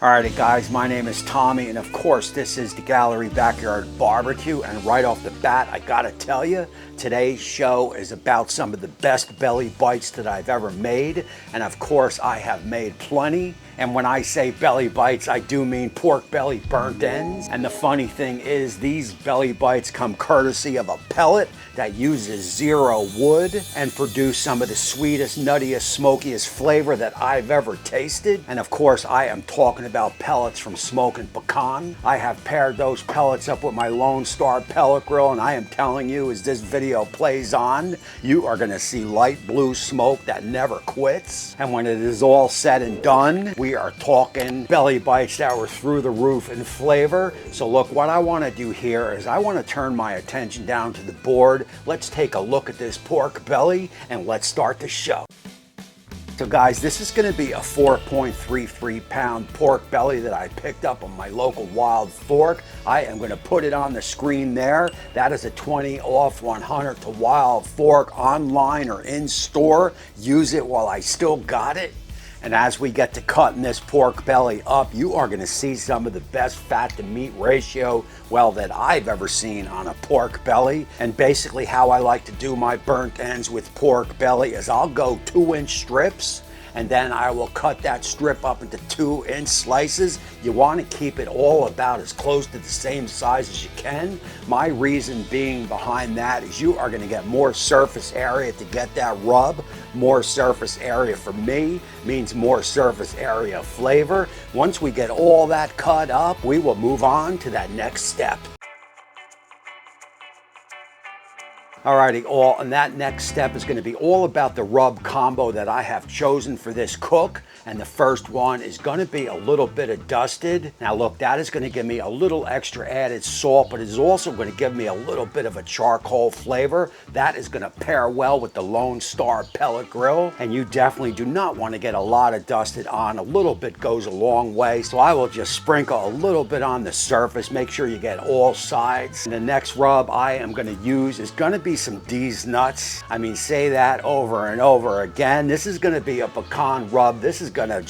Alrighty guys, my name is Tommy, and of course this is the Gallery Backyard Barbecue, and right off the bat I gotta tell you, today's show is about some of the best belly bites that I've ever made, and of course I have made plenty. And when I say belly bites, I do mean pork belly burnt ends. And the funny thing is, these belly bites come courtesy of a pellet that uses zero wood and produce some of the sweetest, nuttiest, smokiest flavor that I've ever tasted. And of course, I am talking about pellets from Smokin Pecan. I have paired those pellets up with my Lone Star pellet grill, and I am telling you, as this video plays on, you are gonna see light blue smoke that never quits. And when it is all said and done, we are talking belly bites that were through the roof in flavor. So look, what I want to do here is I want to turn my attention down to the board. Let's take a look at this pork belly and let's start the show. So guys, this is going to be a 4.33 pound pork belly that I picked up on my local Wild Fork. I am going to put it on the screen there. That is a 20 off 100 to Wild Fork, online or in store. Use it while I still got it. And as we get to cutting this pork belly up, you are going to see some of the best fat to meat ratio, well, that I've ever seen on a pork belly. And basically how I like to do my burnt ends with pork belly is I'll go 2-inch strips, and then I will cut that strip up into 2-inch slices. You want to keep it all about as close to the same size as you can. My reason being behind that is you are going to get more surface area to get that rub. More surface area for me means more surface area flavor. Once we get all that cut up, we will move on to that next step. Alrighty, and that next step is going to be all about the rub combo that I have chosen for this cook. And the first one is going to be a little bit of dusted. Now look, that is going to give me a little extra added salt, but it is also going to give me a little bit of a charcoal flavor. That is going to pair well with the Lone Star pellet grill. And you definitely do not want to get a lot of dusted on. A little bit goes a long way. So I will just sprinkle a little bit on the surface. Make sure you get all sides. And the next rub I am going to use is going to be some deez nuts. I mean, say that over and over again. This is going to be a pecan rub. This is going to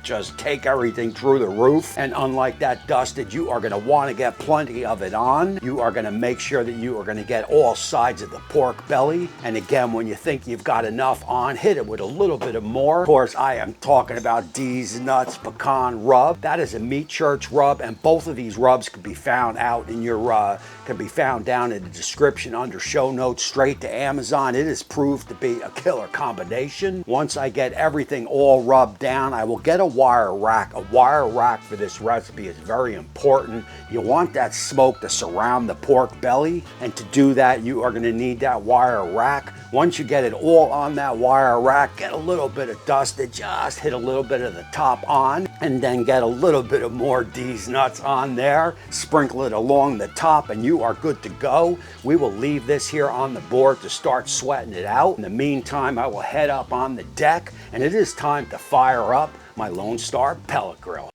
just take everything through the roof. And unlike that dusted, you are going to want to get plenty of it on. You are going to make sure that you are going to get all sides of the pork belly. And again, when you think you've got enough on, hit it with a little bit of more. Of course, I am talking about deez nuts pecan rub. That is a meat church rub, and both of these rubs can be found out in your can be found down in the description under show notes, straight to Amazon. It is proved to be a killer combination. Once I get everything all rubbed down, I will get a wire rack. A wire rack for this recipe is very important. You want that smoke to surround the pork belly, and to do that you are going to need that wire rack. Once you get it all on that wire rack, get a little bit of dusted, just hit a little bit of the top on, and then get a little bit of more deez nuts on there, sprinkle it along the top, and you are good to go. We will leave this here on the board to start sweating it out. In the meantime, I will head up on the deck, and it is time to fire up my Lone Star pellet grill.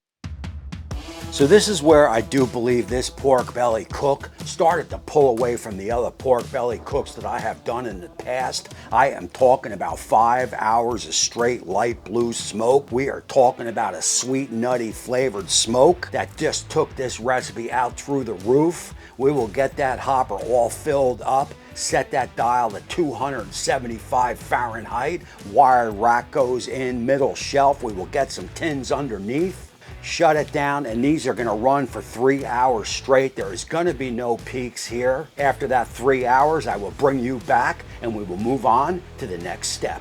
So this is where I do believe this pork belly cook started to pull away from the other pork belly cooks that I have done in the past. I am talking about 5 hours of straight light blue smoke. We are talking about a sweet, nutty flavored smoke that just took this recipe out through the roof. We will get that hopper all filled up, set that dial to 275 Fahrenheit. Wire rack goes in, middle shelf. We will get some tins underneath. Shut it down, and these are going to run for 3 hours straight. There is going to be no peaks here. After that 3 hours, I will bring you back and we will move on to the next step.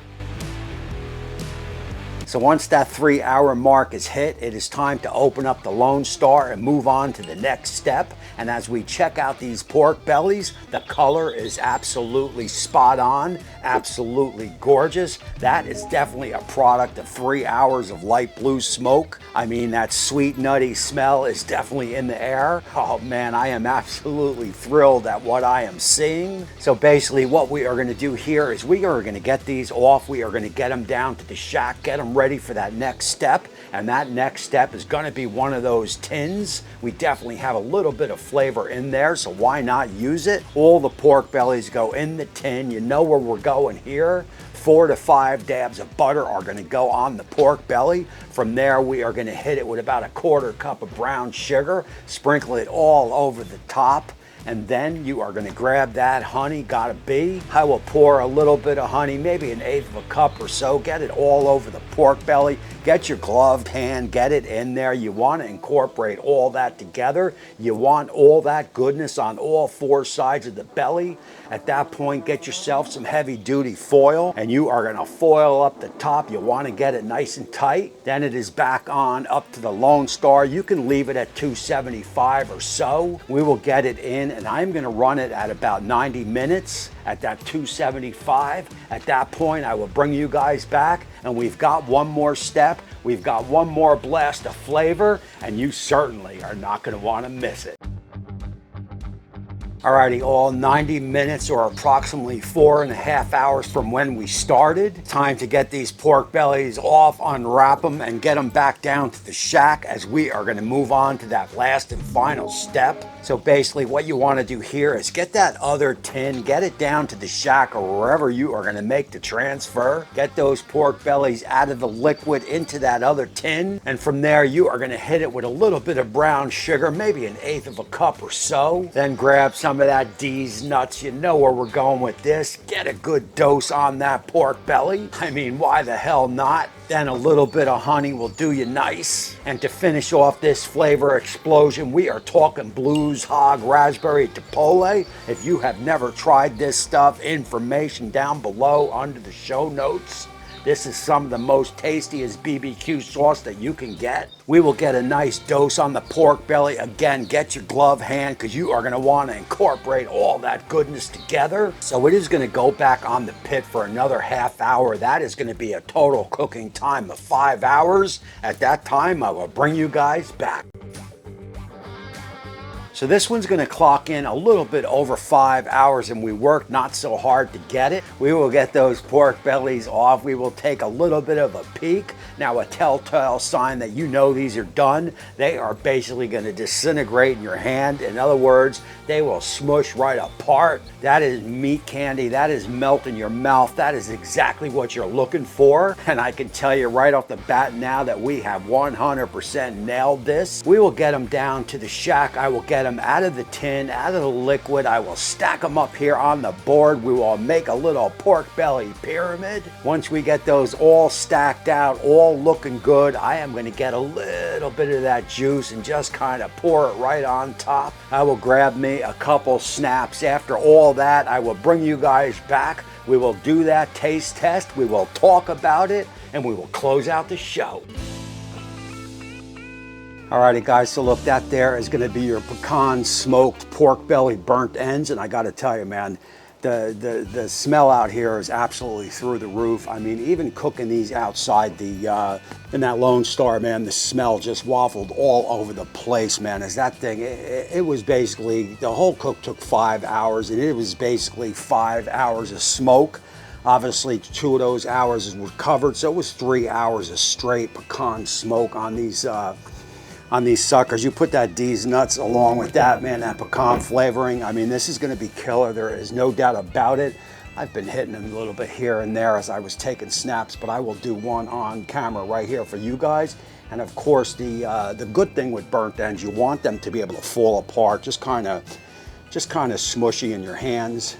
So once that 3 hour mark is hit, it is time to open up the Lone Star and move on to the next step. And as we check out these pork bellies, the color is absolutely spot on, absolutely gorgeous. That is definitely a product of 3 hours of light blue smoke. I mean, that sweet, nutty smell is definitely in the air. Oh man, I am absolutely thrilled at what I am seeing. So basically what we are gonna do here is we are gonna get these off. We are gonna get them down to the shack, get them ready for that next step. And that next step is gonna be one of those tins. We definitely have a little bit of flavor in there, so why not use it? All the pork bellies go in the tin. You know where we're going here. 4 to 5 dabs of butter are gonna go on the pork belly. From there, we are gonna hit it with about a 1/4 cup of brown sugar, sprinkle it all over the top, and then you are gonna grab that honey, gotta be. I will pour a little bit of honey, maybe 1/8 of a cup or so, get it all over the pork belly. Get your gloved hand, get it in there. You wanna incorporate all that together. You want all that goodness on all 4 sides of the belly. At that point, get yourself some heavy duty foil, and you are gonna foil up the top. You wanna get it nice and tight. Then it is back on up to the Lone Star. You can leave it at 275 or so. We will get it in, and I'm gonna run it at about 90 minutes at that 275. At that point, I will bring you guys back, and we've got one more step. We've got one more blast of flavor, and you certainly are not gonna wanna miss it. Alrighty, all 90 minutes or approximately 4.5 hours from when we started. Time to get these pork bellies off, unwrap them, and get them back down to the shack, as we are gonna move on to that last and final step. So basically what you wanna do here is get that other tin, get it down to the shack or wherever you are gonna make the transfer. Get those pork bellies out of the liquid into that other tin. And from there, you are gonna hit it with a little bit of brown sugar, maybe 1/8 of a cup or so. Then grab some of that deez nuts. You know where we're going with this. Get a good dose on that pork belly. I mean, why the hell not? Then a little bit of honey will do you nice. And to finish off this flavor explosion, we are talking Blues Hog Raspberry Chipotle. If you have never tried this stuff, information down below under the show notes. This is some of the most tastiest BBQ sauce that you can get. We will get a nice dose on the pork belly. Again, get your glove hand, because you are gonna wanna incorporate all that goodness together. So it is gonna go back on the pit for another half hour. That is gonna be a total cooking time of 5 hours. At that time, I will bring you guys back. So this one's gonna clock in a little bit over 5 hours, and we worked not so hard to get it. We will get those pork bellies off. We will take a little bit of a peek. Now, a telltale sign that you know these are done, they are basically gonna disintegrate in your hand. In other words, they will smush right apart. That is meat candy. That is melt in your mouth. That is exactly what you're looking for. And I can tell you right off the bat now that we have 100% nailed this. We will get them down to the shack. I will get them out of the tin, out of the liquid. I will stack them up here on the board. We will make a little pork belly pyramid. Once we get those all stacked out, all looking good, I am gonna get a little bit of that juice and just kind of pour it right on top. I will grab me a couple snaps. After all that, I will bring you guys back. We will do that taste test. We will talk about it, and we will close out the show. Alrighty guys, so look, that there is gonna be your pecan smoked pork belly burnt ends, and I gotta tell you, man, the smell out here is absolutely through the roof. I mean, even cooking these outside in that Lone Star, man, the smell just waffled all over the place, man. As that thing, it was basically, the whole cook took 5 hours, and it was basically 5 hours of smoke. Obviously, 2 of those hours were covered, so it was 3 hours of straight pecan smoke on these suckers. You put that deez nuts along with that, man, that pecan flavoring. I mean, this is gonna be killer. There is no doubt about it. I've been hitting them a little bit here and there as I was taking snaps, but I will do one on camera right here for you guys. And of course, the good thing with burnt ends, you want them to be able to fall apart, just kind of smushy in your hands.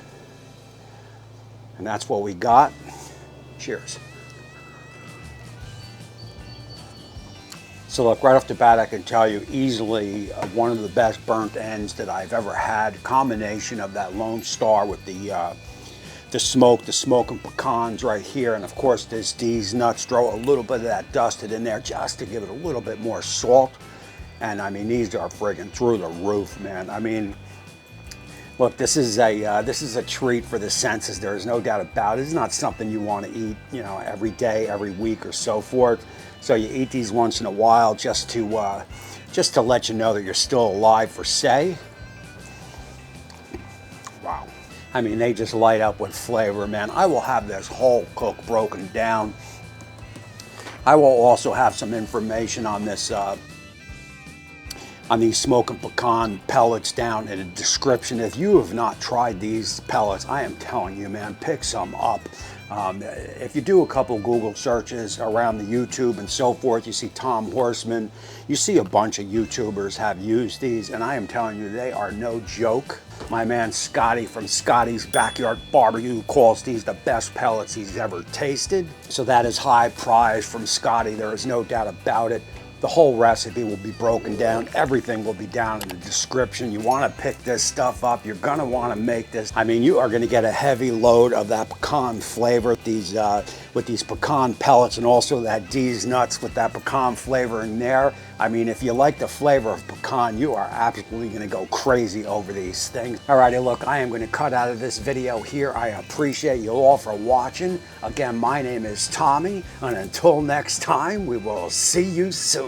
And that's what we got. Cheers. So look, right off the bat, I can tell you easily one of the best burnt ends that I've ever had. Combination of that Lone Star with the smoking pecans right here. And of course, this deez nuts, throw a little bit of that dusted in there just to give it a little bit more salt. And I mean, these are friggin' through the roof, man. I mean, look, this is a treat for the senses. There is no doubt about it. It's not something you want to eat, you know, every day, every week, or so forth. So you eat these once in a while just to let you know that you're still alive, for say. Wow. I mean, they just light up with flavor, man. I will have this whole cook broken down I will also have some information on this, on these Smokin Pecan pellets down in the description. If you have not tried these pellets, I am telling you, man, pick some up. If you do a couple Google searches around the YouTube and so forth, you see Tom Horseman, you see a bunch of YouTubers have used these, and I am telling you, they are no joke. My man Scotty from Scotty's Backyard Barbecue calls these the best pellets he's ever tasted. So that is high praise from Scotty, there is no doubt about it. The whole recipe will be broken down. Everything will be down in the description. You want to pick this stuff up. You're going to want to make this. I mean, you are going to get a heavy load of that pecan flavor with these pecan pellets, and also that deez nuts with that pecan flavor in there. I mean, if you like the flavor of pecan, you are absolutely going to go crazy over these things. Alrighty, look, I am going to cut out of this video here. I appreciate you all for watching. Again, my name is Tommy, and until next time, we will see you soon.